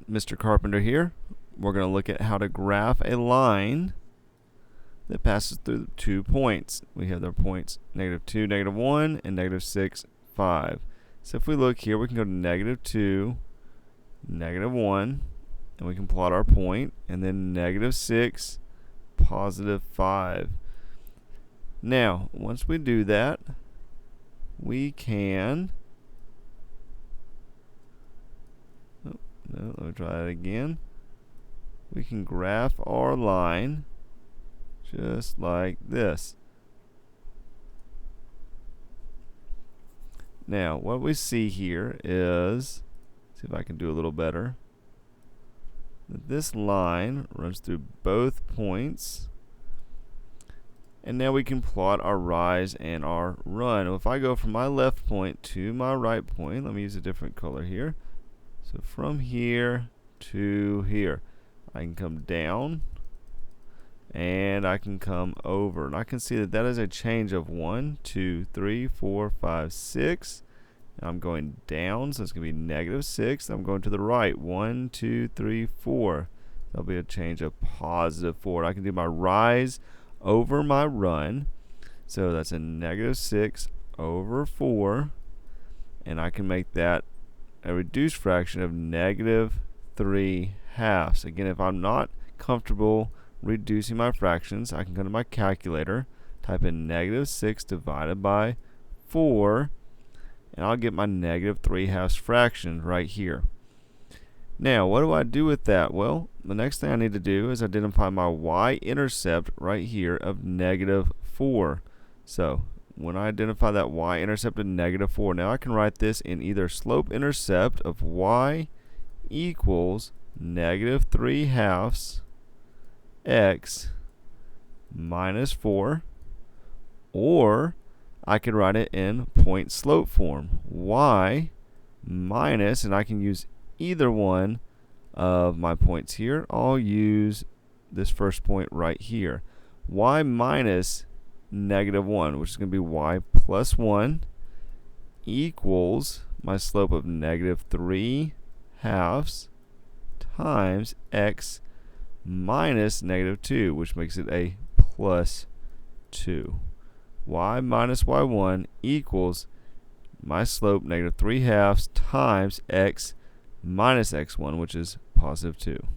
Mr. Carpenter here. We're going to look at how to graph a line that passes through 2 points. We have their points -2, -1, and -6, 5. So if we look here, we can go to -2, -1, and we can plot our point, and then -6, +5. Now, once we do that, we can let me try that again. We can graph our line just like this. Now, what we see here is, see if I can do a little better, that this line runs through both points. And now we can plot our rise and our run. If I go from my left point to my right point, let me use a different color here. So from here to here, I can come down and I can come over. And I can see that that is a change of 1, 2, 3, 4, 5, 6. And I'm going down, so it's going to be -6. I'm going to the right, 1, 2, 3, 4. That'll be a change of +4. I can do my rise over my run. So that's a -6 over 4. And I can make that a reduced fraction of -3/2. Again, if I'm not comfortable reducing my fractions, I can go to my calculator, type in -6 divided by 4, and I'll get my -3/2 fraction right here. Now, what do I do with that? Well, the next thing I need to do is identify my y-intercept right here of -4. So, when I identify that y-intercept of -4, now I can write this in either slope-intercept of y equals -3/2 x minus 4, or I could write it in point-slope form. Y minus, and I can use either one of my points here. I'll use this first point right here. Y minus -1, which is going to be y plus 1, equals my slope of -3/2 times x minus -2, which makes it a +2. Y minus y1 equals my slope -3/2 times x minus x1, which is +2.